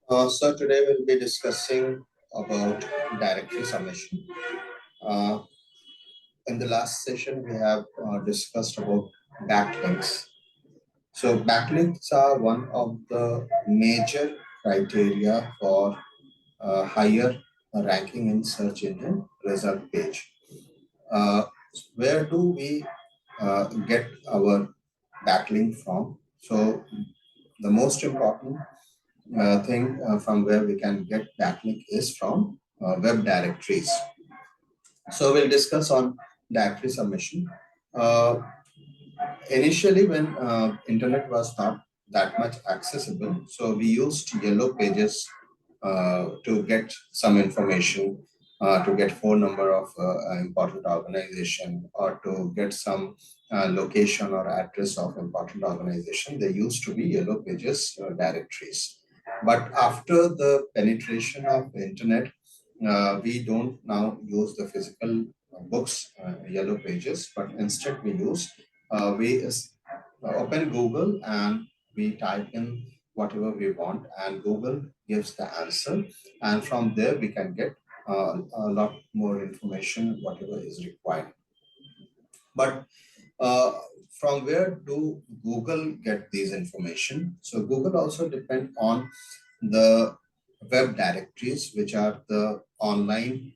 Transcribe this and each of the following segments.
So today we'll be discussing about directory submission. Uh, in the last session, we have discussed about backlinks. So backlinks are one of the major criteria for higher ranking in search engine result page. Uh, where do we get our backlink from? So the most important thing from where we can get backlink is from web directories. So we'll discuss on directory submission. Uh, Initially, when internet was not that much accessible, so we used yellow pages to get some information, to get phone number of important organization, or to get some location or address of important organization. They used to be yellow pages directories. But after the penetration of the internet, we don't now use the physical books, yellow pages, but instead we open Google and we type in whatever we want, and Google gives the answer. And from there, we can get a lot more information, whatever is required. But uh, from where do Google get these information? So Google also depend on the web directories, which are the online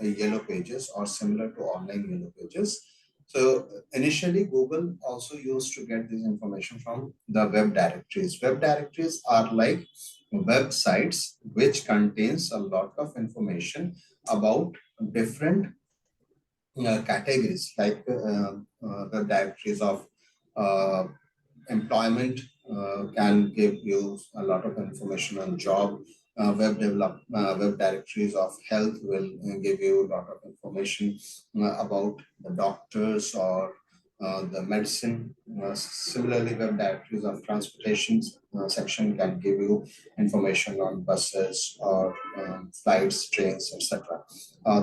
yellow pages or similar to online yellow pages. So initially, Google also used to get this information from the web directories. Web directories are like websites which contains a lot of information about different categories, like web directories of uh, employment can give you a lot of information on job. Web directories of health will give you a lot of information about the doctors or the medicine. Similarly, web directories of transportation section can give you information on buses or flights, trains, etc.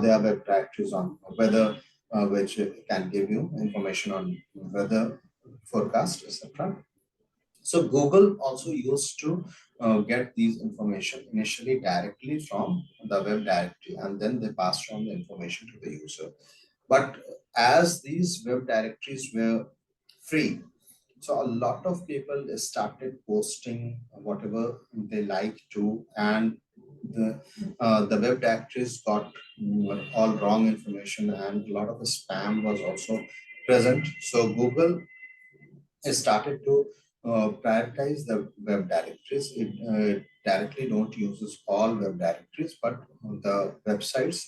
There are web directories on weather, which can give you information on weather forecast, etc. So Google also used to get these information initially directly from the web directory, and then they passed on the information to the user. But as these web directories were free, so a lot of people started posting whatever they like to, and the web directories got all wrong information, and a lot of the spam was also present. So Google started to prioritize the web directories. It directly don't uses all web directories, but the websites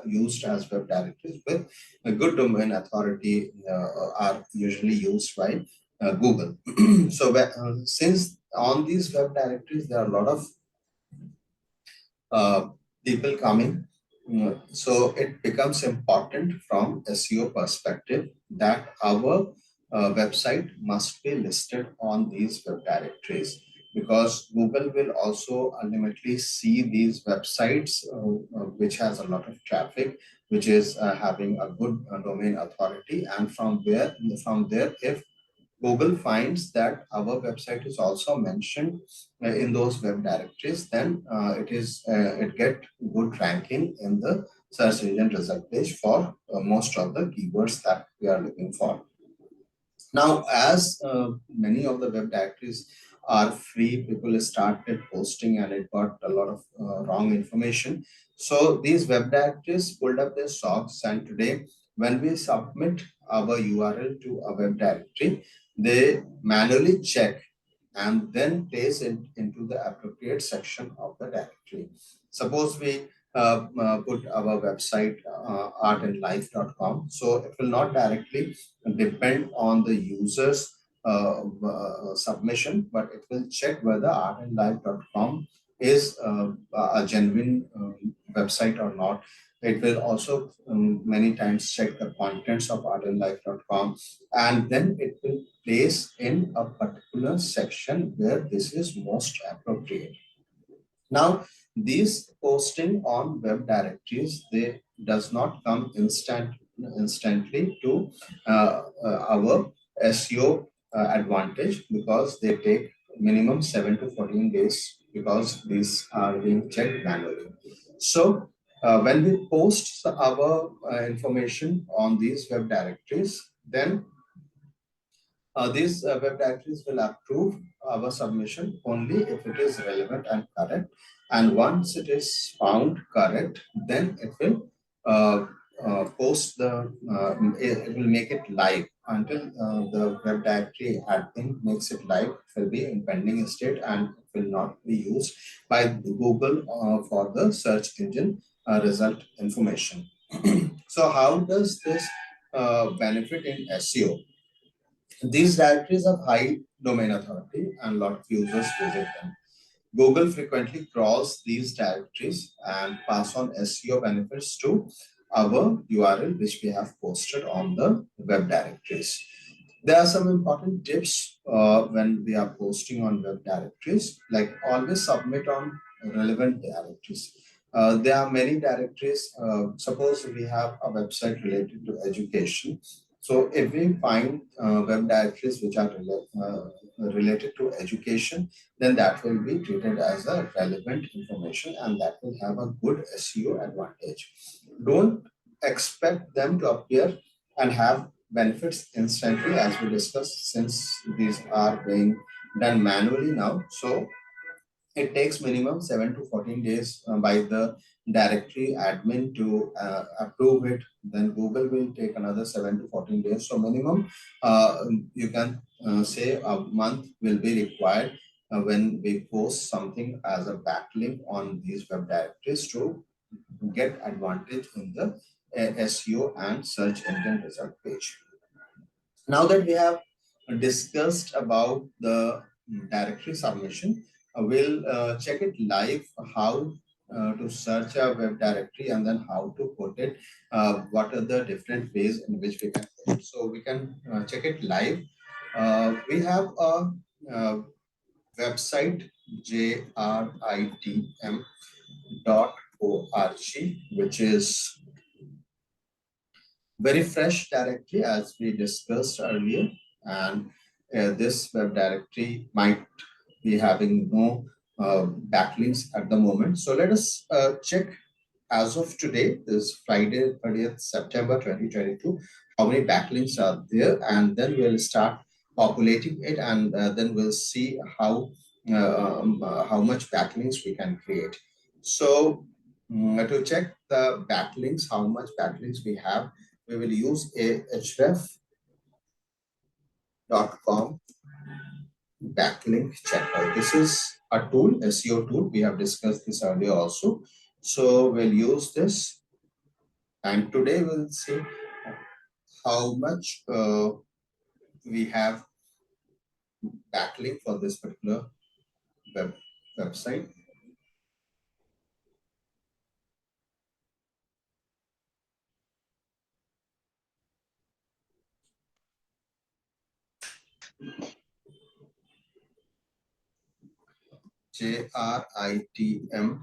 used as web directories with a good domain authority are usually used by Google. So since on these web directories there are a lot of uh, people coming. So it becomes important from SEO perspective that our website must be listed on these web directories, because Google will also ultimately see these websites which has a lot of traffic, which is having a good domain authority, and from there, if Google finds that our website is also mentioned in those web directories, then it get good ranking in the search engine result page for most of the keywords that we are looking for. Now, as many of the web directories are free, people started posting and it got a lot of wrong information. So these web directories pulled up their socks, and today, when we submit our URL to a web directory, they manually check and then place it into the appropriate section of the directory. Suppose we put our website artandlife.com, so it will not directly depend on the user's submission, but it will check whether artandlife.com is a genuine website or not. It will also many times check the contents of artandlife.com, and then it will place in a particular section where this is most appropriate. Now, these posting on web directories, they does not come instantly to our SEO advantage, because they take minimum 7 to 14 days because these are being checked manually. So when we post our information on these web directories, then these web directories will approve our submission only if it is relevant and correct. And once it is found correct, then it will post it will make it live until the web directory admin makes it live. It will be in pending state and it will not be used by Google for the search engine result information. So how does this benefit in SEO? These directories have high domain authority and a lot of users visit them. Google frequently crawls these directories and pass on SEO benefits to our URL, which we have posted on the web directories. There are some important tips when we are posting on web directories, like always submit on relevant directories. There are many directories. Suppose we have a website related to education. So if we find web directories which are related to education, then that will be treated as a relevant information and that will have a good SEO advantage. Don't expect them to appear and have benefits instantly, as we discussed, since these are being done manually now. So it takes minimum 7 to 14 days by the directory admin to approve it. Then Google will take another 7 to 14 days. So minimum, you can say a month will be required when we post something as a backlink on these web directories to get advantage in the SEO and search engine result page. Now that we have discussed about the directory submission, we'll check it live how to search a web directory and then how to put it, what are the different ways in which we can put it. So we can check it live. We have a website jritm.org, which is very fresh directory as we discussed earlier, and this web directory might be having no backlinks at the moment. So let us check as of today, this Friday 30th September 2022, how many backlinks are there, and then we'll start populating it, and then we'll see how much backlinks we can create. So to check the backlinks, how much backlinks we have, we will use a href.com backlink checker. This is a tool, SEO tool. We have discussed this earlier also. So we'll use this, and today we'll see how much we have backlink for this particular website. jritm.org.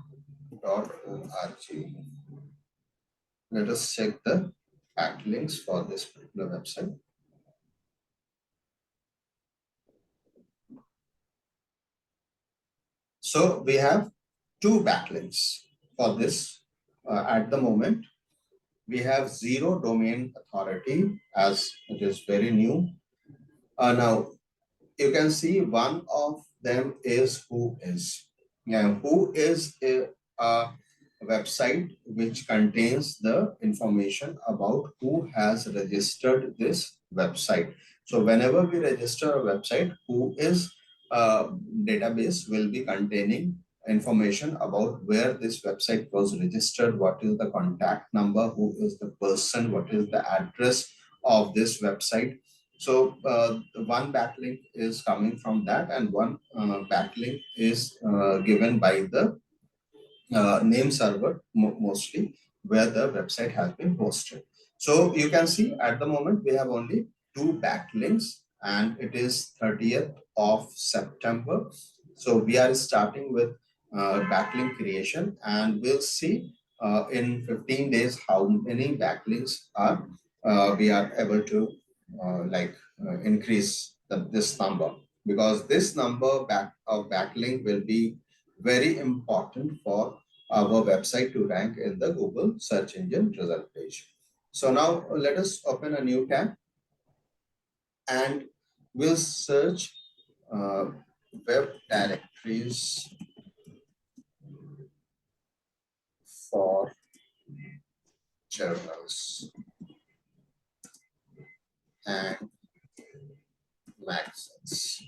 Let us check the backlinks for this particular website. So we have two backlinks for this at the moment. We have zero domain authority as it is very new. Now you can see one of them is who is. Yeah, who is a website which contains the information about who has registered this website. So whenever we register a website, who is database will be containing information about where this website was registered, what is the contact number, who is the person, what is the address of this website. So one backlink is coming from that, and one backlink is given by the name server mostly where the website has been hosted. So you can see at the moment we have only two backlinks, and it is 30th of September. So we are starting with backlink creation, and we'll see in 15 days how many backlinks are we are able to increase this number, because this number of backlink will be Very important for our website to rank in the Google search engine result page. So now let us open a new tab and we'll search uh, web directories for journals and magazines.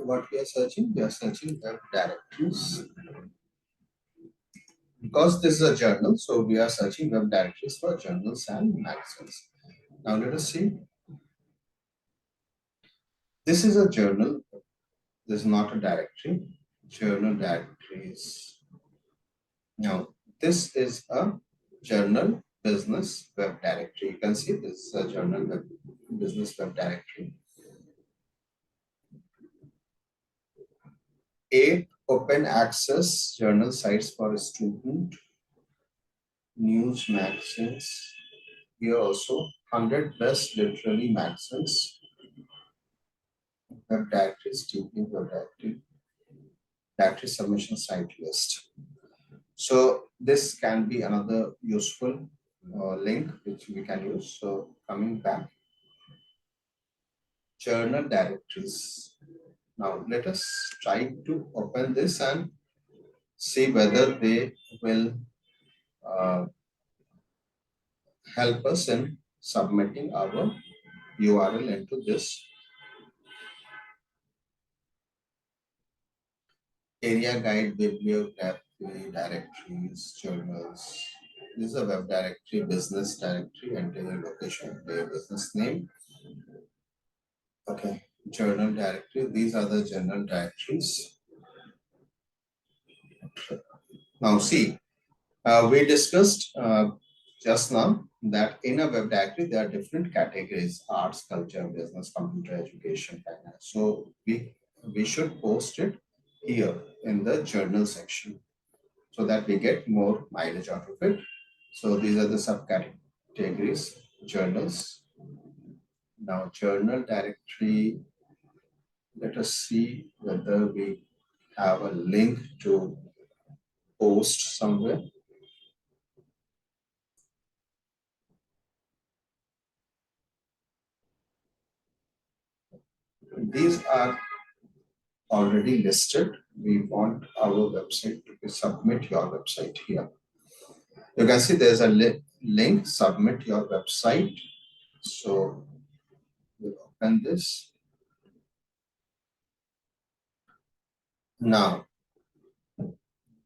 What we are searching? We are searching web directories. Because this is a journal, so we are searching web directories for journals and magazines. Now let us see. This is a journal. This is not a directory. Journal directories. Now this is a journal business web directory. You can see this is a journal web business web directory. 8 open access journal sites for a student, news magazines. Here also 100 best literary magazines, web directories, TP web directory submission site list. So this can be another useful link which we can use. So coming back, journal directories. Now let us try to open this and see whether they will uh, help us in submitting our URL into this area guide, bibliography, directories, journals. This is a web directory, business directory, enter your location, enter your business name. Okay, journal directory. These are the journal directories. Now see, we discussed just now that in a web directory there are different categories: arts, culture, business, computer, education, finance. So we should post it here in the journal section so that we get more mileage out of it. So these are the subcategories: journals. Now journal directory, let us see whether we have a link to post somewhere. These are already listed. We want our website to submit your website here. You can see there's a link, submit your website. So we'll open this. Now,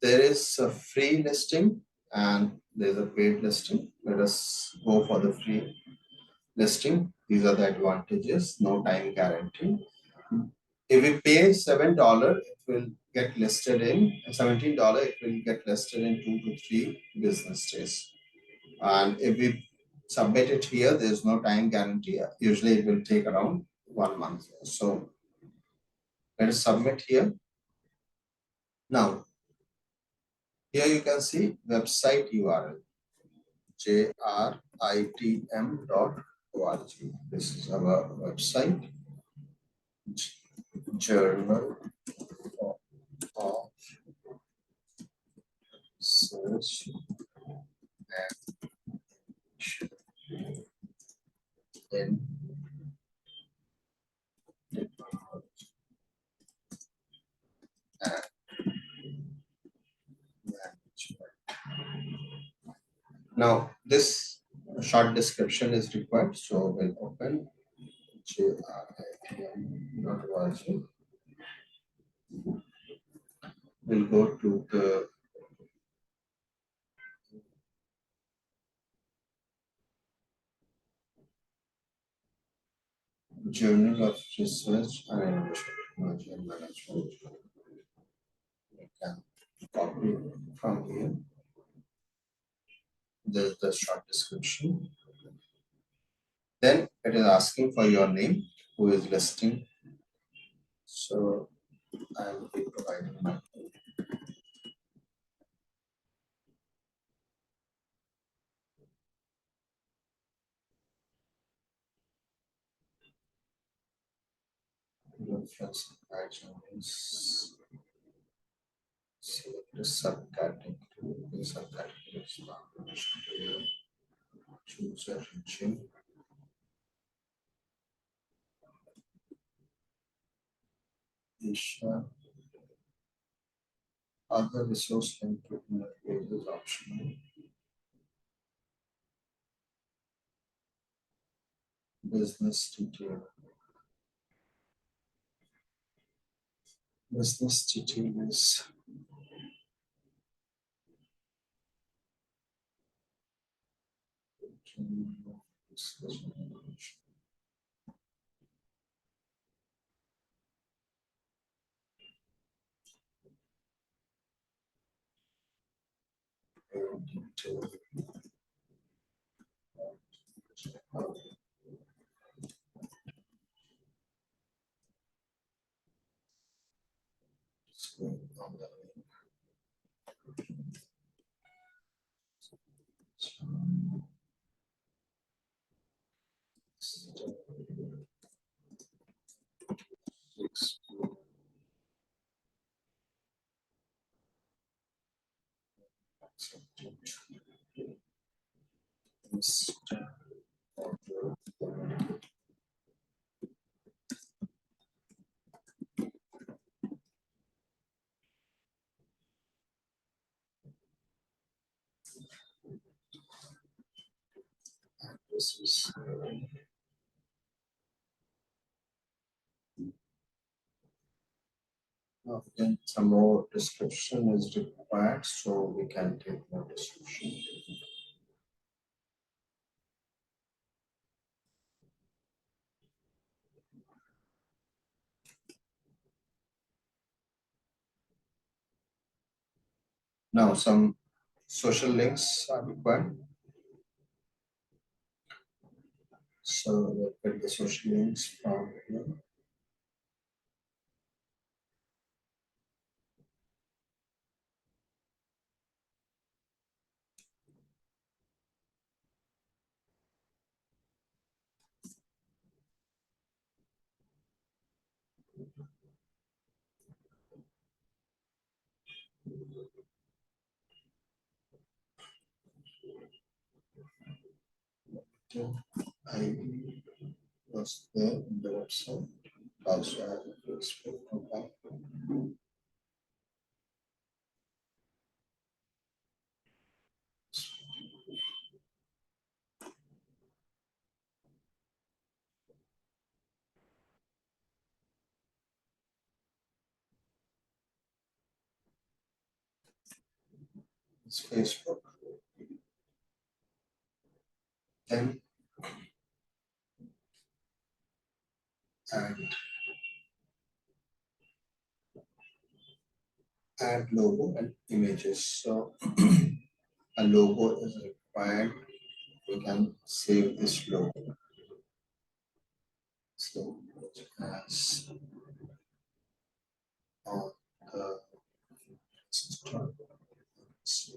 there is a free listing and there's a paid listing. Let us go for the free listing. These are the advantages, no time guarantee. If we pay $7, it will get listed in $17, it will get listed in 2 to 3 business days. And if we submit it here, there's no time guarantee. Usually it will take around 1 month. So let us submit here. Now, here you can see website URL, jritm.org. This is our website, journal of search and in and management. Now, this short description is required, so we'll open jritm.org. We'll go to the Journal of Research and Innovation Technology and Management. We can copy from here. There's the short description. Then it is asking for your name, who is listing. So I will be providing my name. Difference actions. Select the subcategory. The subcategory is not choose a region. Asia. Other resource input in the page is optional. Business detail. Business detail is detail. So, on the six, accepted. Insta order. This is then some more description is required, so we can take more description. Now some social links are required. So we'll get the social links from here. ID was there in the website. Also have a Facebook profile. It's Facebook. Then add add logo and images. So a logo is required. We can save this logo. So it has on the system. So,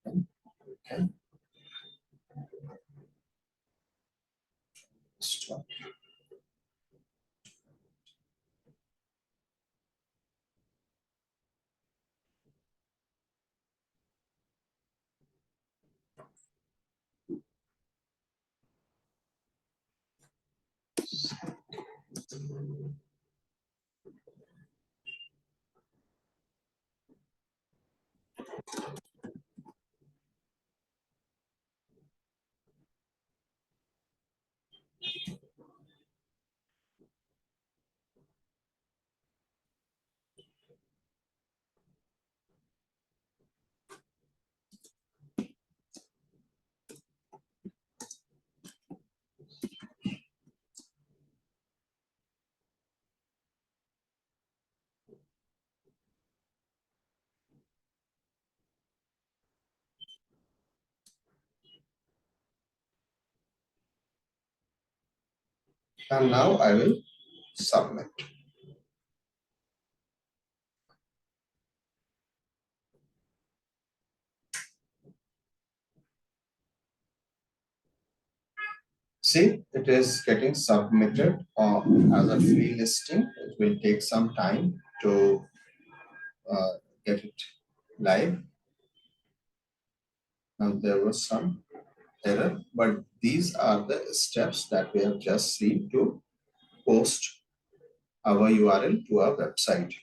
and we can start. And now I will submit. See, it is getting submitted as a free listing. It will take some time to uh, get it live. Now there was some error, but these are the steps that we have just seen to post our URL to our website.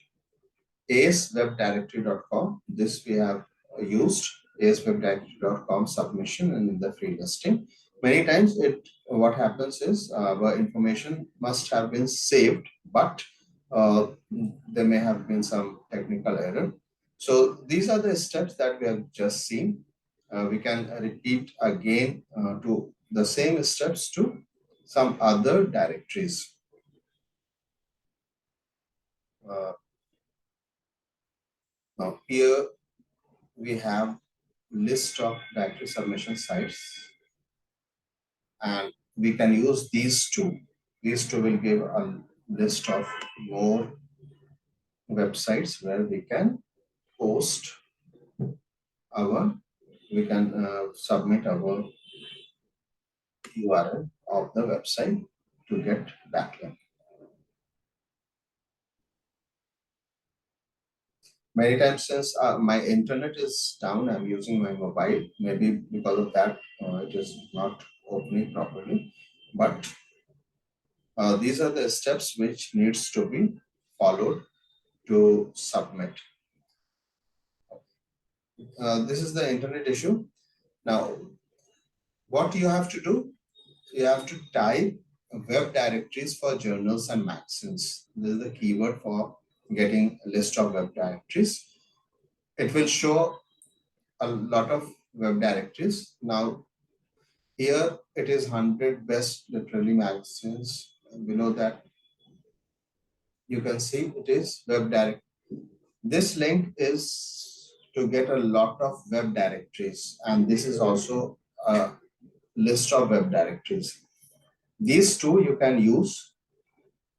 aswebdirectory.com. This we have used aswebdirectory.com submission and in the free listing. Many times it what happens is our information must have been saved, but uh, there may have been some technical error. So these are the steps that we have just seen. We can repeat again to the same steps to some other directories. Uh, Now here we have list of directory submission sites, and we can use these two. These two will give a list of more websites where we can post our, we can submit our URL of the website to get backlink. Many times since my internet is down, I'm using my mobile. Maybe because of that, it is not opening properly. But these are the steps which needs to be followed to submit. This is the internet issue. Now, what you have to do, you have to type web directories for journals and magazines. This is the keyword for getting a list of web directories. It will show a lot of web directories. Now, here it is 100 best literary magazines. Below that, you can see it is web directory. This link is to get a lot of web directories, and this is also a list of web directories. These two you can use,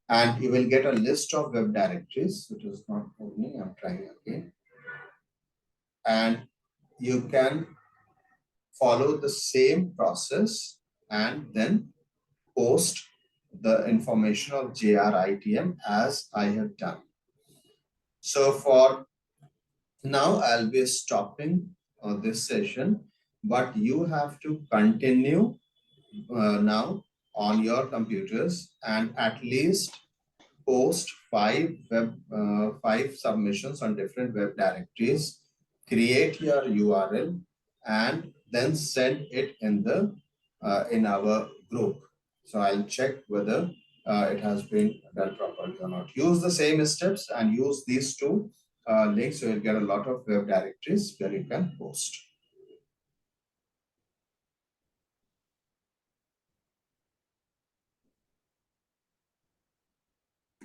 and you will get a list of web directories. It is not opening, I'm trying again. And you can follow the same process and then post the information of JRITM as I have done. So for now, I'll be stopping this session, but you have to continue now on your computers and at least post five submissions on different web directories, create your URL, and then send it in our group. So I'll check whether it has been done properly or not. Use the same steps and use these two links. So you'll get a lot of web directories where you can post.